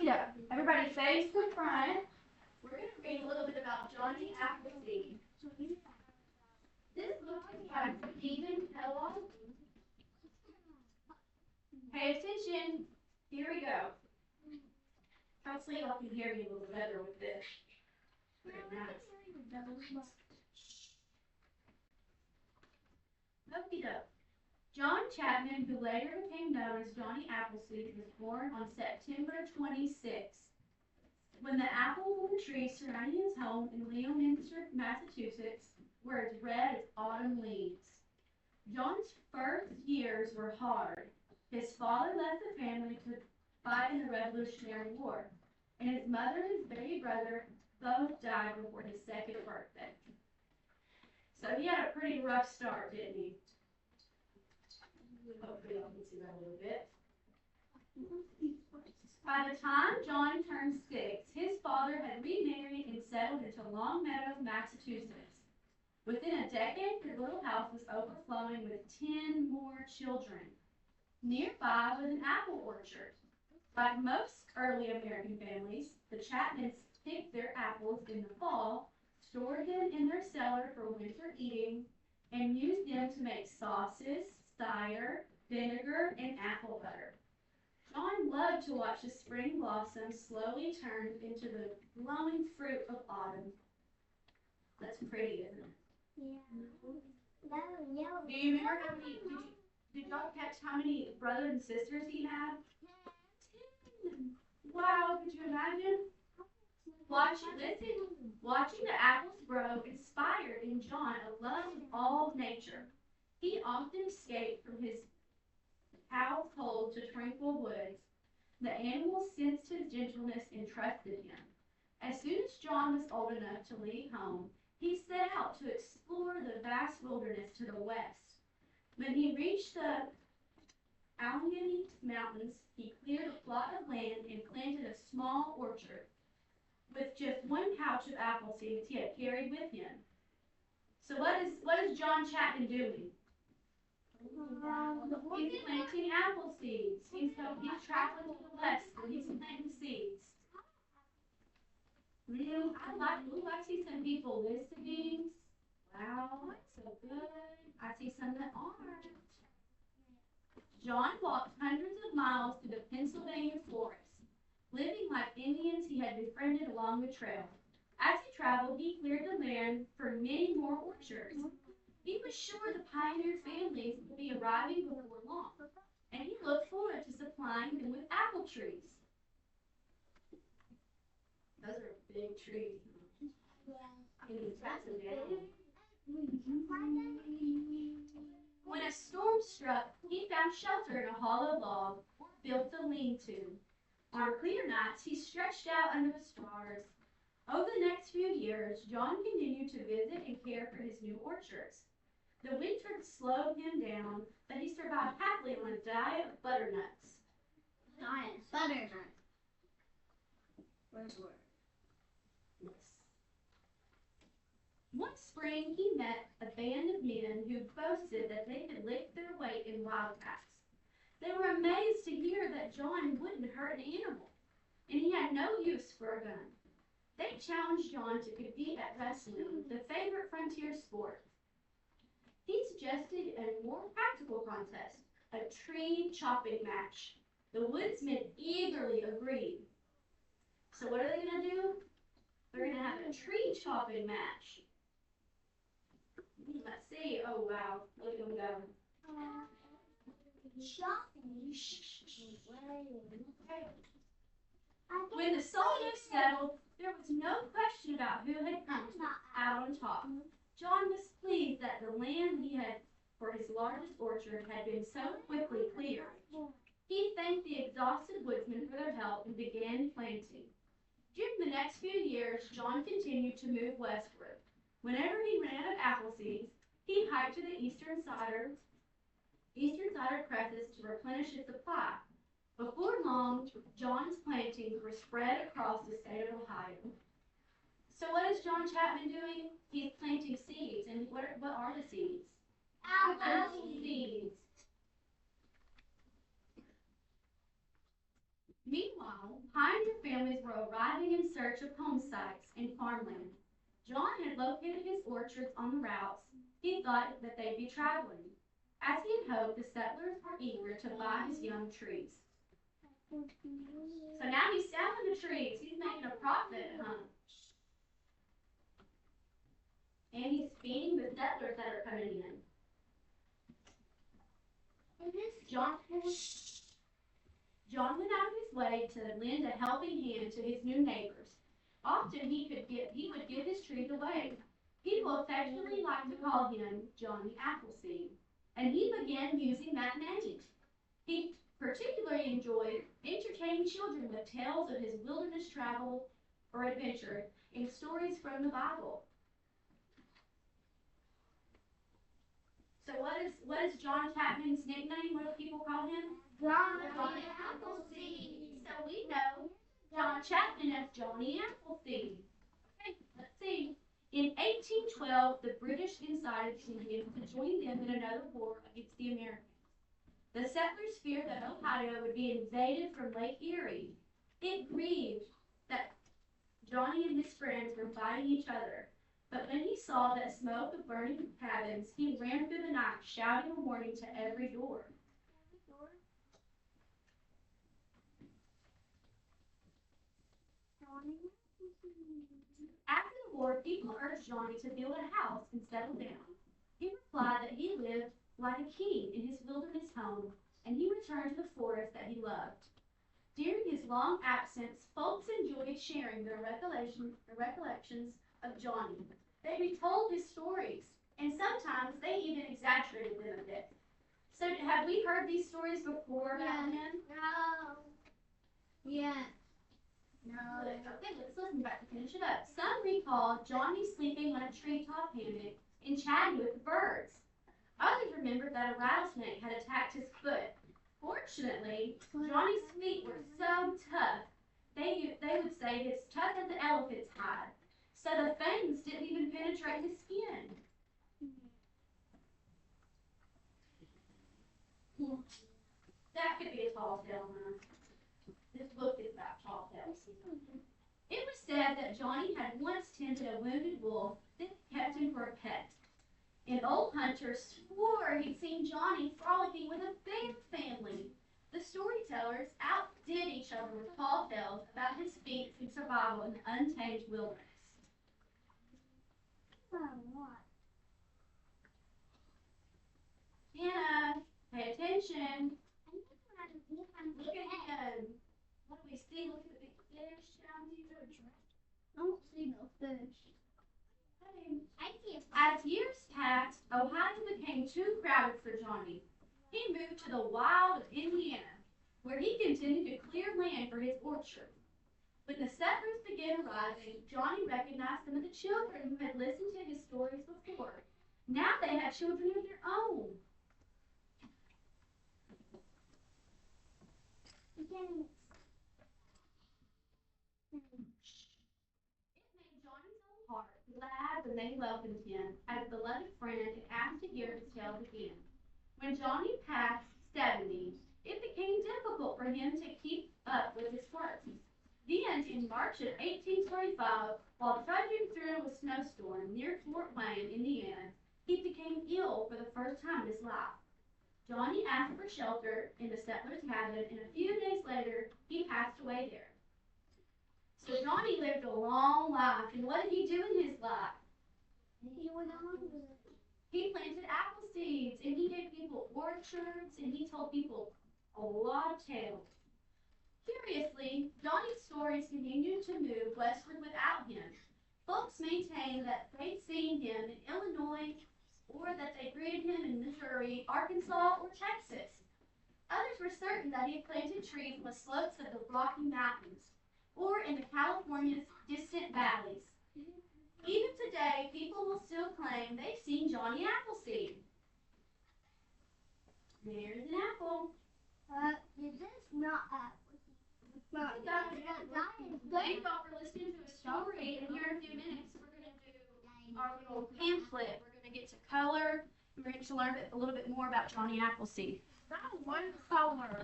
Okie doke. Everybody face the front. We're going to read a little bit about Johnny Appleseed. This book is by Stephen Kellogg. Pay attention. Here we go. Hopefully y'all can hear me a little better with this. Very nice. Okie doke. John Chapman, who later became known as Johnny Appleseed, was born on September 26th. When the apple trees surrounding his home in Leominster, Massachusetts, were as red as autumn leaves. John's first years were hard. His father left the family to fight in the Revolutionary War, and his mother and his baby brother both died before his second birthday. So he had a pretty rough start, didn't he? Hopefully y'all can see that a little bit. By the time John turned 6, his father had remarried and settled into Longmeadow, Massachusetts. Within a decade, the little house was overflowing with 10 more children. Nearby was an apple orchard. Like most early American families, the Chapmans picked their apples in the fall, stored them in their cellar for winter eating, and used them to make sauces, cider, vinegar, and apple butter. John loved to watch the spring blossoms slowly turn into the glowing fruit of autumn. That's pretty, isn't it? Yeah. No. Do you remember how many, did y'all catch how many brothers and sisters he had? 10. Wow, could you imagine? Watching the apples grow inspired in John a love of all nature. He often escaped from his household to tranquil woods. The animals sensed his gentleness and trusted him. As soon as John was old enough to leave home, he set out to explore the vast wilderness to the west. When he reached the Allegheny Mountains, he cleared a plot of land and planted a small orchard with just one pouch of apple seeds he had carried with him. So what is John Chapman doing? He's planting apple seeds. He's traveling to the west and he's planting seeds. I see some people listening. Wow, that's so good. I see some that aren't. John walked hundreds of miles through the Pennsylvania forest. Living like Indians he had befriended along the trail. As he traveled, he cleared the land for many more orchards. He was sure the pioneer families would be arriving before long, and he looked forward to supplying them with apple trees. Those are big trees. When a storm struck, he found shelter in a hollow log or built a lean-to. On clear nights, he stretched out under the stars. Over the next few years, John continued to visit and care for his new orchards. The winter slowed him down, but he survived happily on a diet of butternuts. Butternut. Where's the word? Yes. One spring, he met a band of men who boasted that they could lick their weight in wildcats. They were amazed to hear that John wouldn't hurt an animal, and he had no use for a gun. They challenged John to compete at wrestling, the favorite frontier sport. He suggested a more practical contest, a tree chopping match. The woodsmen eagerly agreed. So what are they going to do? They're going to have a tree chopping match. Let's see. Oh, wow. Look at them go. When the soldiers settled, there was no question about who had come out on top. John was pleased that the land he had for his largest orchard had been so quickly cleared. He thanked the exhausted woodsmen for their help and began planting. During the next few years, John continued to move westward. Whenever he ran out of apple seeds, he hiked to the eastern side presses to replenish his supply. Before long, John's plantings were spread across the state of Ohio. So what is John Chapman doing? He's planting seeds. And what are the seeds? Apple seeds. Meanwhile, pioneer families were arriving in search of home sites and farmland. John had located his orchards on the routes he thought that they'd be traveling. As he had hoped, the settlers were eager to buy his young trees. So now he's selling the trees. He's making a profit, huh? And he's feeding the settlers that are coming in. John, John went out of his way to lend a helping hand to his new neighbors. Often he would give his trees away. People affectionately liked to call him Johnny Appleseed, and he began using that name. He particularly enjoyed entertaining children with tales of his wilderness travel or adventure and stories from the Bible. So what is John Chapman's nickname? What do people call him? Johnny Appleseed. So we know John Chapman as Johnny Appleseed. Okay, let's see. In 1812, the British decided to join them in another war against the Americans. The settlers feared that Ohio would be invaded from Lake Erie. It grieved that Johnny and his friends were fighting each other. But when he saw that smoke of burning cabins, he ran through the night, shouting a warning to every door. After the war, people urged Johnny to build a house and settle down. He replied that he lived like a king in his wilderness home, and he returned to the forest that he loved. During his long absence, folks enjoyed sharing their recollections of Johnny. They retold his stories, and sometimes they even exaggerated them a bit. So, have we heard these stories before about him? No. Yeah. No. Okay, let's listen back to finish it up. Some recall Johnny sleeping on a treetop hammock and chatting with the birds. Others remembered that a rattlesnake had attacked his foot. Fortunately, Johnny's feet were so tough, they would say it's tough as an elephant's hide. So the fangs didn't even penetrate his skin. That could be a tall tale, huh? This book is about tall tales. It was said that Johnny had once tended a wounded wolf that kept him for a pet. An old hunter swore he'd seen Johnny frolicking with a bear family. The storytellers outdid each other with tall tales about his feats in survival in the untamed wilderness. Hannah, pay attention. Look at him. What do we see? Look at the big fish down here. I don't see no fish. Hey. I see a fish. As years passed, Ohio became too crowded for Johnny. He moved to the wild of Indiana, where he continued to clear land for his orchard. When the settlers began arriving, Johnny recognized some of the children who had listened to his stories before. Now they had children of their own. It made Johnny's own heart glad when they welcomed him as a beloved friend and asked to hear his tales again. When Johnny passed 70, it became difficult for him to keep up with his work. Then, in March of 1825, while trudging through a snowstorm near Fort Wayne, Indiana, he became ill for the first time in his life. Johnny asked for shelter in the settler's cabin, and a few days later, he passed away there. So Johnny lived a long life, and what did he do in his life? He planted apple seeds, and he gave people orchards, and he told people a lot of tales. Curiously, Johnny's stories continued to move westward without him. Folks maintained that they'd seen him in Illinois, or that they greeted him in Missouri, Arkansas, or Texas. Others were certain that he planted trees on the slopes of the Rocky Mountains, or in the California's distant valleys. Even today, people will still claim they've seen Johnny Appleseed. There's an apple. Is this not apple? Thank y'all for listening to a story, and here in a few minutes we're going to do our little pamphlet. We're going to get to color, and we're going to learn a little bit more about Johnny Appleseed. That one color.